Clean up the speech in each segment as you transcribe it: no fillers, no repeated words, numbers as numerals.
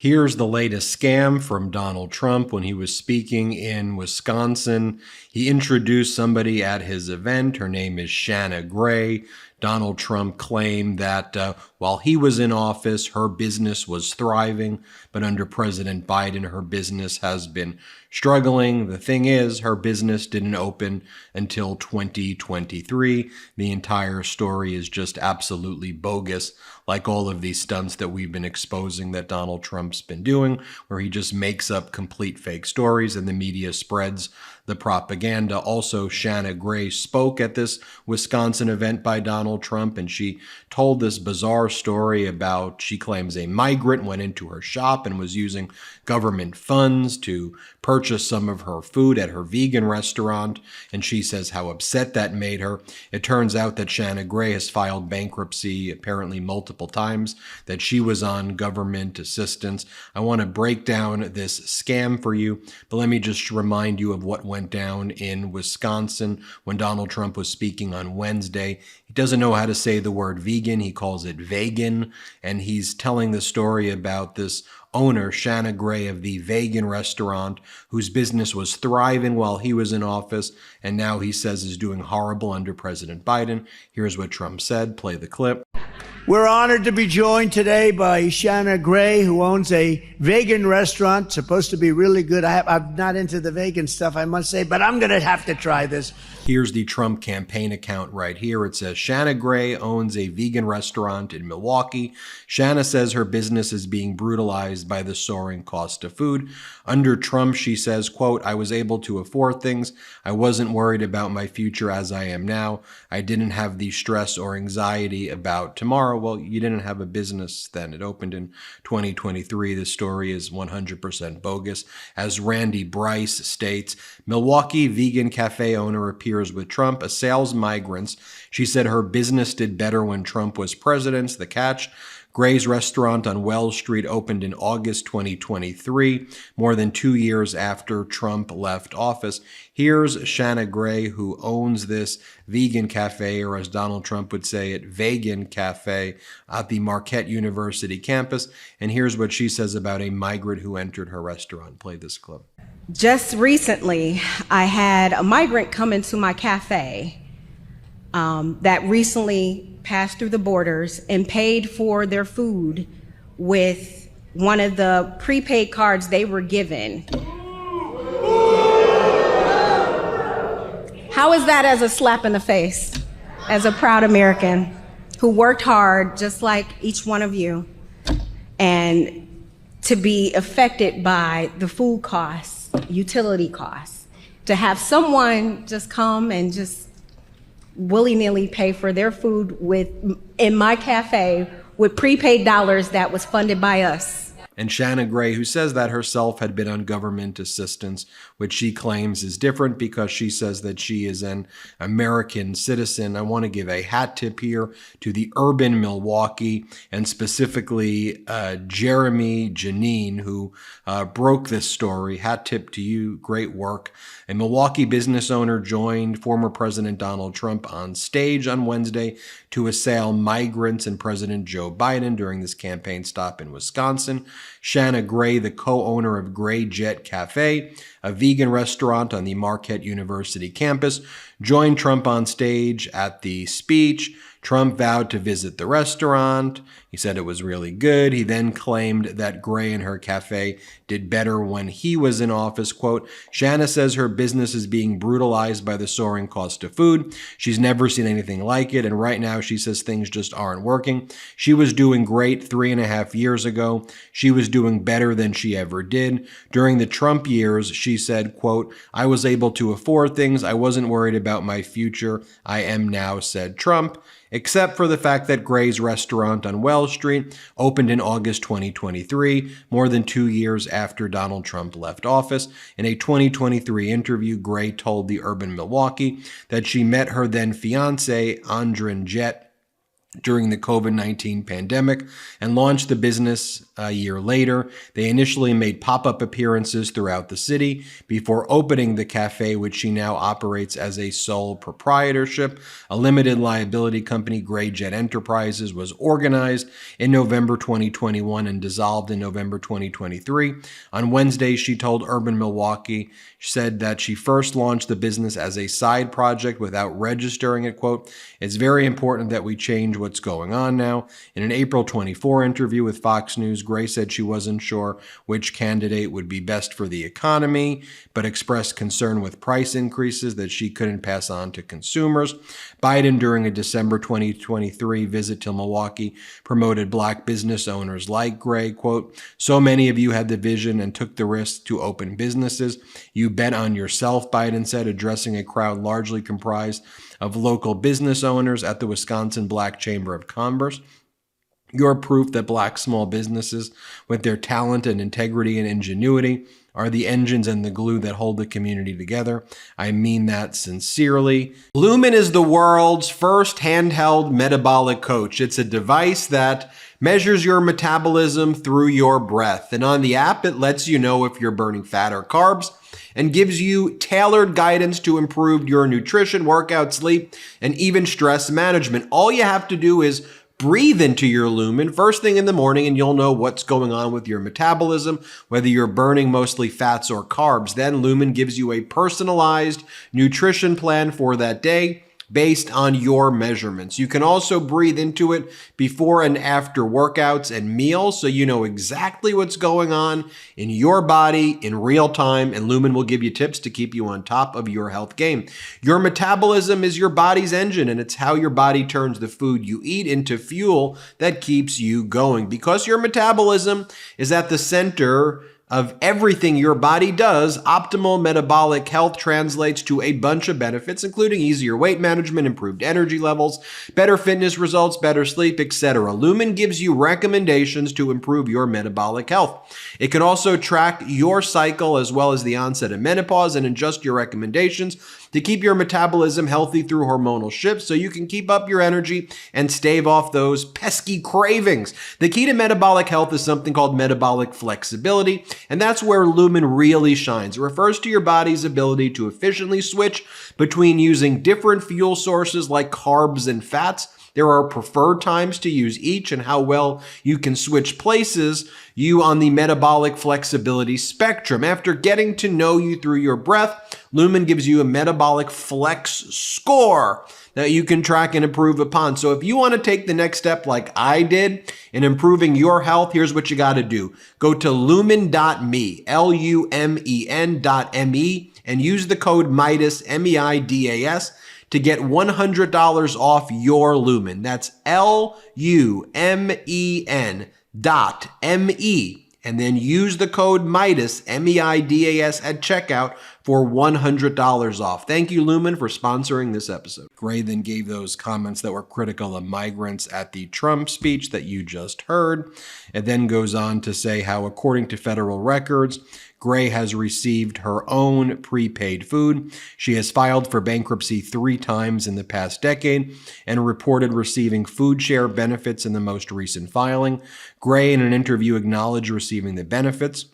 Here's the latest scam from Donald Trump when he was speaking in Wisconsin. He introduced somebody at his event. Her name is Shanna Gray. Donald Trump claimed that while he was in office, her business was thriving, but under President Biden, her business has been struggling. The thing is, her business didn't open until 2023. The entire story is just absolutely bogus, like all of these stunts that we've been exposing that Donald Trump's been doing, where he just makes up complete fake stories and the media spreads the propaganda. Also, Shanna Gray spoke at this Wisconsin event by Donald Trump, and she told this bizarre story about, she claims, a migrant went into her shop and was using government funds to purchase some of her food at her vegan restaurant, and she says how upset that made her. It turns out that Shanna Gray has filed bankruptcy apparently multiple times, that she was on government assistance. I want to break down this scam for you, but let me just remind you of what went down in Wisconsin when Donald Trump was speaking on Wednesday. He doesn't know how to say the word vegan. He calls it vegan, and he's telling the story about this owner, Shanna Gray, of the vegan restaurant, whose business was thriving while he was in office, and now he says is doing horrible under President Biden. Here's what Trump said. Play the clip. We're honored to be joined today by Shanna Gray, who owns a vegan restaurant, supposed to be really good. I'm not into the vegan stuff, I must say, but I'm going to have to try this. Here's the Trump campaign account right here. It says, Shanna Gray owns a vegan restaurant in Milwaukee. Shanna says her business is being brutalized by the soaring cost of food. Under Trump, she says, quote, I was able to afford things. I wasn't worried about my future as I am now. I didn't have the stress or anxiety about tomorrow. Well, you didn't have a business then. It opened in 2023. This story is 100% bogus. As Randy Bryce states, Milwaukee vegan cafe owner appears with Trump, a sales migrants. She said her business did better when Trump was president. The catch: Gray's restaurant on Wells Street opened in August 2023, more than 2 years after Trump left office. Here's Shanna Gray, who owns this vegan cafe, or as Donald Trump would say it, vegan cafe, at the Marquette University campus. And here's what she says about a migrant who entered her restaurant. Play this clip. Just recently, I had a migrant come into my cafe that recently passed through the borders and paid for their food with one of the prepaid cards they were given. How is that as a slap in the face, as a proud American who worked hard just like each one of you, and to be affected by the food costs, utility costs, to have someone just come and just willy-nilly pay for their food in my cafe with prepaid dollars that was funded by us. And Shanna Gray, who says that herself had been on government assistance, which she claims is different because she says that she is an American citizen. I want to give a hat tip here to the urban Milwaukee, and specifically Jeremy Janine, who broke this story. Hat tip to you. Great work. A Milwaukee business owner joined former President Donald Trump on stage on Wednesday to assail migrants and President Joe Biden during this campaign stop in Wisconsin. Shanna Gray, the co-owner of Gray Jet Cafe, a vegan restaurant on the Marquette University campus, joined Trump on stage at the speech. Trump vowed to visit the restaurant. He said it was really good. He then claimed that Gray and her cafe did better when he was in office. Quote, Shanna says her business is being brutalized by the soaring cost of food. She's never seen anything like it, and right now she says things just aren't working. She was doing great 3.5 years ago. She was doing better than she ever did. During the Trump years, she said, quote, I was able to afford things. I wasn't worried about my future. I am now, said Trump. Except for the fact that Gray's restaurant on Wells Street opened in August 2023, more than 2 years after Donald Trump left office. In a 2023 interview, Gray told the Urban Milwaukee that she met her then fiance, Andren Jett, during the COVID-19 pandemic and launched the business A year later, they initially made pop-up appearances throughout the city before opening the cafe, which she now operates as a sole proprietorship. A limited liability company, Gray Jet Enterprises, was organized in November 2021 and dissolved in November 2023. On Wednesday, she told Urban Milwaukee, she said that she first launched the business as a side project without registering it. Quote, "It's very important that we change what's going on now." In an April 24 interview with Fox News, Gray said she wasn't sure which candidate would be best for the economy, but expressed concern with price increases that she couldn't pass on to consumers. Biden, during a December 2023 visit to Milwaukee, promoted black business owners like Gray. Quote, "So many of you had the vision and took the risk to open businesses. You bet on yourself," Biden said, addressing a crowd largely comprised of local business owners at the Wisconsin Black Chamber of Commerce. "You're proof that black small businesses, with their talent and integrity and ingenuity, are the engines and the glue that hold the community together. I mean that sincerely." Lumen is the world's first handheld metabolic coach. It's a device that measures your metabolism through your breath. And on the app, it lets you know if you're burning fat or carbs and gives you tailored guidance to improve your nutrition, workout, sleep, and even stress management. All you have to do is breathe into your Lumen first thing in the morning, and you'll know what's going on with your metabolism, whether you're burning mostly fats or carbs. Then Lumen gives you a personalized nutrition plan for that day based on your measurements. You can also breathe into it before and after workouts and meals, so you know exactly what's going on in your body in real time, and Lumen will give you tips to keep you on top of your health game. Your metabolism is your body's engine, and it's how your body turns the food you eat into fuel that keeps you going. Because your metabolism is at the center of everything your body does, optimal metabolic health translates to a bunch of benefits, including easier weight management, improved energy levels, better fitness results, better sleep, etc. Lumen gives you recommendations to improve your metabolic health. It can also track your cycle as well as the onset of menopause and adjust your recommendations to keep your metabolism healthy through hormonal shifts so you can keep up your energy and stave off those pesky cravings. The key to metabolic health is something called metabolic flexibility, and that's where Lumen really shines. It refers to your body's ability to efficiently switch between using different fuel sources like carbs and fats. There are preferred times to use each, and how well you can switch places you on the metabolic flexibility spectrum. After getting to know you through your breath, Lumen gives you a metabolic flex score that you can track and improve upon. So if you want to take the next step like I did in improving your health, here's what you got to do. Go to lumen.me, lumen.me, and use the code MIDAS, MEIDAS, to get $100 off your Lumen. That's LUMEN.ME. And then use the code MIDAS, MEIDAS, at checkout for $100 off. Thank you, Lumen, for sponsoring this episode. Gray then gave those comments that were critical of migrants at the Trump speech that you just heard. It then goes on to say how, according to federal records, Gray has received her own prepaid food. She has filed for bankruptcy 3 times in the past decade and reported receiving food share benefits in the most recent filing. Gray, in an interview, acknowledged receiving the benefits,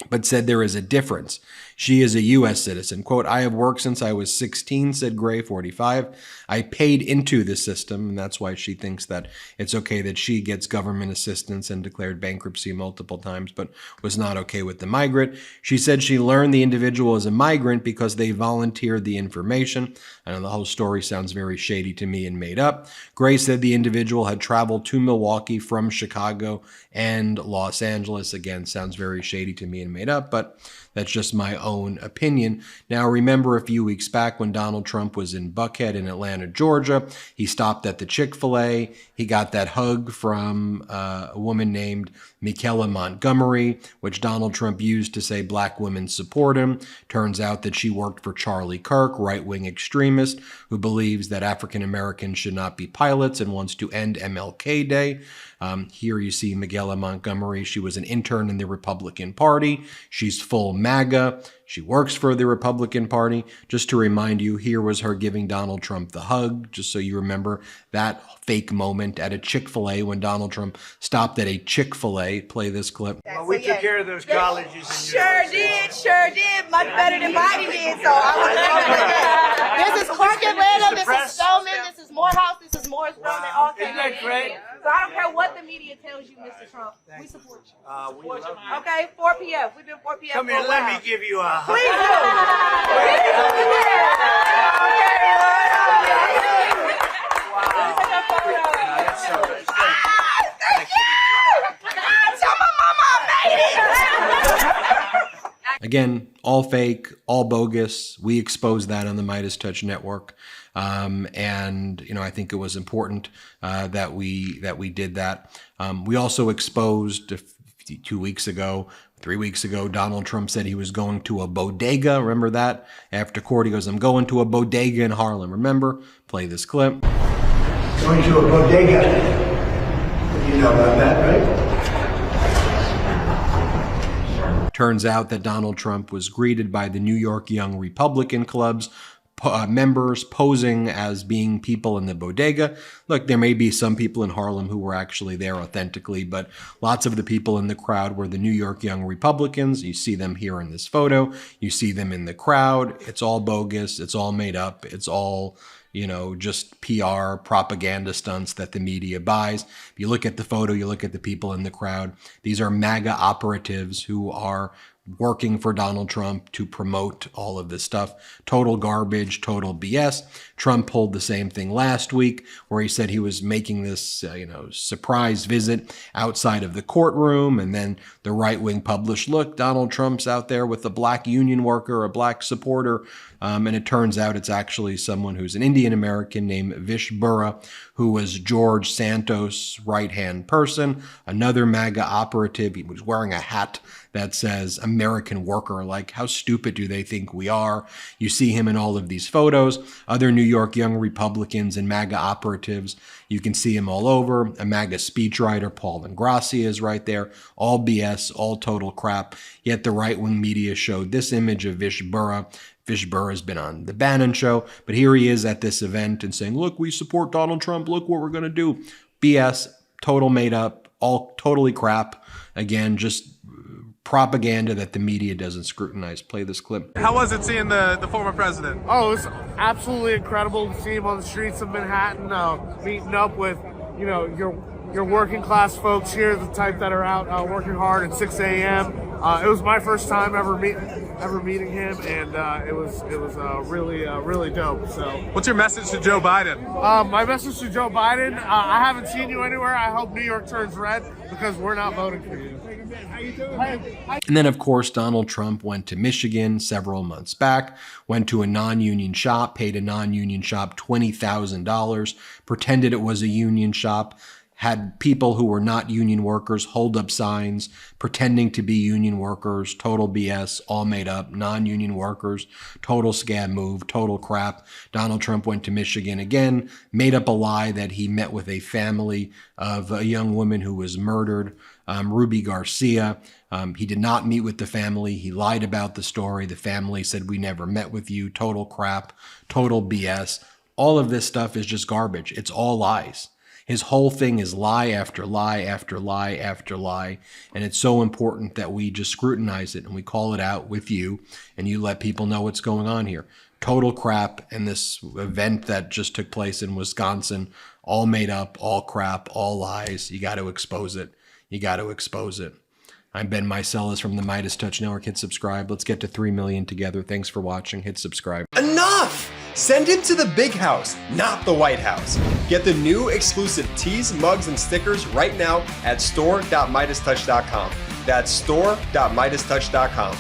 but said there is a difference. She is a U.S. citizen. Quote, "I have worked since I was 16, said Gray, 45. I paid into the system," and that's why she thinks that it's okay that she gets government assistance and declared bankruptcy multiple times, but was not okay with the migrant. She said she learned the individual is a migrant because they volunteered the information. I know the whole story sounds very shady to me and made up. Gray said the individual had traveled to Milwaukee from Chicago and Los Angeles. Again, sounds very shady to me and made up, but that's just my own opinion. Now, remember a few weeks back when Donald Trump was in Buckhead in Atlanta, Georgia, he stopped at the Chick-fil-A. He got that hug from a woman named Michaela Montgomery, which Donald Trump used to say black women support him. Turns out that she worked for Charlie Kirk, right-wing extremist who believes that African Americans should not be pilots and wants to end MLK Day. Here you see Michaela Montgomery. She was an intern in the Republican Party. Party. She's full MAGA. She works for the Republican Party. Just to remind you, here was her giving Donald Trump the hug, just so you remember that fake moment at a Chick-fil-A when Donald Trump stopped at a Chick-fil-A. Play this clip. Well, we took care of those colleges. And Sure did. Much better than Biden did. So I was this is Clark Atlanta, this is Spelman, this is Morehouse, this is Morris Brown, they all came. Isn't that great? So I don't care what the media tells you, Mr. Trump. We support you. We love you. Okay, 4 p.m. We've been 4 p.m. Come here, let me give you a hug. Please Again, all fake, all bogus. We exposed that on the MeidasTouch network. And, you know, I think it was important that we did that. We also exposed 2 weeks ago, 3 weeks ago, Donald Trump said he was going to a bodega. Remember that? After court, he goes, I'm going to a bodega in Harlem. Remember? Play this clip. Going to a bodega. You know about that, right? Turns out that Donald Trump was greeted by the New York Young Republican Club's members posing as being people in the bodega. Look, there may be some people in Harlem who were actually there authentically, but lots of the people in the crowd were the New York Young Republicans. You see them here in this photo. You see them in the crowd. It's all bogus. It's all made up. It's all, you know, just PR propaganda stunts that the media buys. If you look at the photo, you look at the people in the crowd. These are MAGA operatives who are working for Donald Trump to promote all of this stuff. Total garbage, total BS. Trump pulled the same thing last week where he said he was making this, surprise visit outside of the courtroom. And then the right wing published, look, Donald Trump's out there with a black union worker, a black supporter. And it turns out it's actually someone who's an Indian American named Vish Burra, who was George Santos' right-hand person, another MAGA operative. He was wearing a hat that says American worker. Like, how stupid do they think we are? You see him in all of these photos. Other New York Young Republicans and MAGA operatives, you can see him all over. A MAGA speechwriter, Paul Ingrassia, is right there. All BS, all total crap. Yet the right-wing media showed this image of Vish Burra. Vish Burra has been on the Bannon show, but here he is at this event and saying, look, we support Donald Trump. Look what we're going to do. BS, total made up, all totally crap. Again, just propaganda that the media doesn't scrutinize. Play this clip. How was it seeing the former president? Oh, it was absolutely incredible to see him on the streets of Manhattan, meeting up with, your working class folks here, the type that are out working hard at 6 a.m. It was my first time ever meeting him, and it was really dope. So, what's your message to Joe Biden? My message to Joe Biden: I haven't seen you anywhere. I hope New York turns red because we're not voting for you. And then, of course, Donald Trump went to Michigan several months back, went to a non-union shop, paid a non-union shop $20,000, pretended it was a union shop, had people who were not union workers hold up signs pretending to be union workers. Total BS, all made up, non-union workers, total scam move, total crap. Donald Trump went to Michigan again, made up a lie that he met with a family of a young woman who was murdered, Ruby Garcia. He did not meet with the family. He lied about the story. The family said, we never met with you. Total crap, total BS. All of this stuff is just garbage. It's all lies. His whole thing is lie after lie after lie after lie. And it's so important that we just scrutinize it and we call it out with you and you let people know what's going on here. Total crap. And this event that just took place in Wisconsin, all made up, all crap, all lies. You got to expose it. You got to expose it. I'm Ben Meiselas from the MeidasTouch Network. Hit subscribe. Let's get to 3 million together. Thanks for watching. Hit subscribe. Enough! Send him to the big house, not the White House. Get the new exclusive tees, mugs, and stickers right now at store.meidastouch.com. That's store.meidastouch.com.